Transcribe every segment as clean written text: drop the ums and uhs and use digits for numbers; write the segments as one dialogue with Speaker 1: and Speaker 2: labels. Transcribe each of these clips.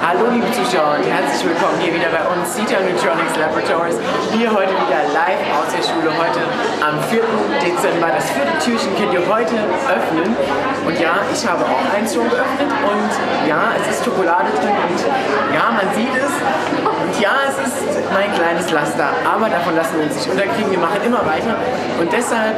Speaker 1: Hallo liebe Zuschauer und herzlich willkommen hier wieder bei uns CETA Nutrionics Laboratories. Hier heute wieder live aus der Schule, heute am 4. Dezember. Das vierte Türchen könnt ihr heute öffnen. Und ja, ich habe auch eins schon geöffnet und ja, es ist Schokolade drin und ja, man sieht es. Und ja, es ist mein kleines Laster, aber davon lassen wir uns nicht unterkriegen. Wir machen immer weiter und deshalb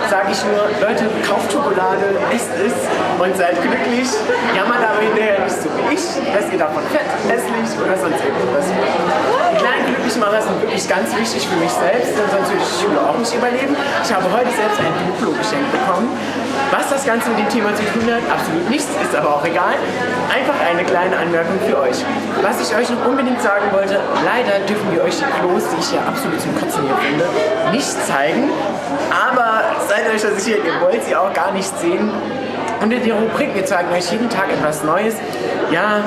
Speaker 1: sage ich nur, Leute, kauft Schokolade, esst es und seid glücklich. Jammert aber hinterher nicht so wie ich, dass ihr davon fett, hässlich oder sonst irgendwas wird. Die kleinen Glücklichmacher sind wirklich ganz wichtig für mich selbst, denn sonst würde ich die Schule auch nicht überleben. Ich habe heute selbst ein Duplo geschenkt bekommen. Was das Ganze mit dem Thema zu tun hat, absolut nichts, ist aber auch egal. Einfach eine kleine Anmerkung für euch. Was ich euch noch unbedingt sagen wollte, leider dürfen wir euch die Klos, die ich hier absolut zum Kotzen hier finde, nicht zeigen. Aber seid euch da sicher, ihr wollt sie auch gar nicht sehen. Unter der Rubrik, wir zeigen euch jeden Tag etwas Neues. Ja,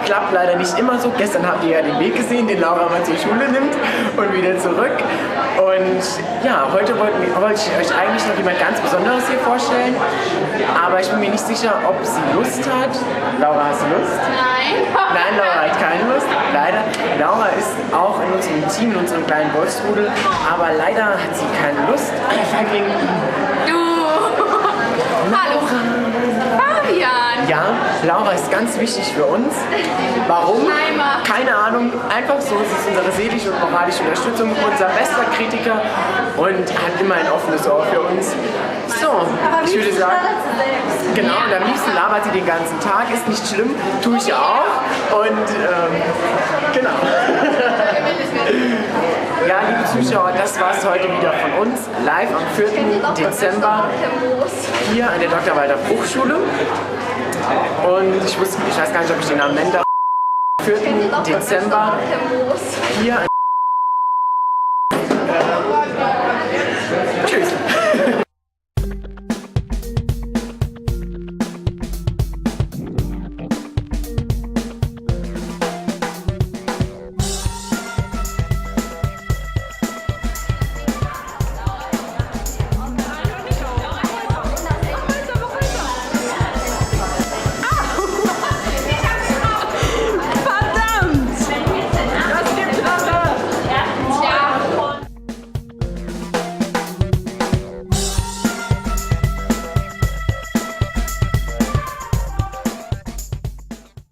Speaker 1: klappt leider nicht immer so. Gestern habt ihr ja den Weg gesehen, den Laura mal zur Schule nimmt und wieder zurück. Und ja, heute wollte ich euch eigentlich noch jemand ganz Besonderes hier vorstellen. Aber ich bin mir nicht sicher, ob sie Lust hat. Laura, hast du Lust?
Speaker 2: Nein.
Speaker 1: Nein, Laura hat keine Lust. Leider. Laura ist auch in unserem Team, in unserem kleinen Wolfsrudel. Aber leider hat sie keine Lust.
Speaker 2: Du. Hallo. Fabian.
Speaker 1: Ja, Laura ist ganz wichtig für uns. Warum? Keine Ahnung. Einfach so. Sie ist unsere seelische und moralische Unterstützung, unser bester Kritiker und hat immer ein offenes Ohr für uns. So, ich würde sagen, genau, und am liebsten labert sie den ganzen Tag. Ist nicht schlimm, tue ich ja auch. Und genau. Ja, liebe Zuschauer, das war es heute wieder von uns. Live am 4. Dezember hier an der Dr. Walter Bruchschule. Und ich weiß gar nicht, ob ich den Namen nenne. 4. Dezember hier an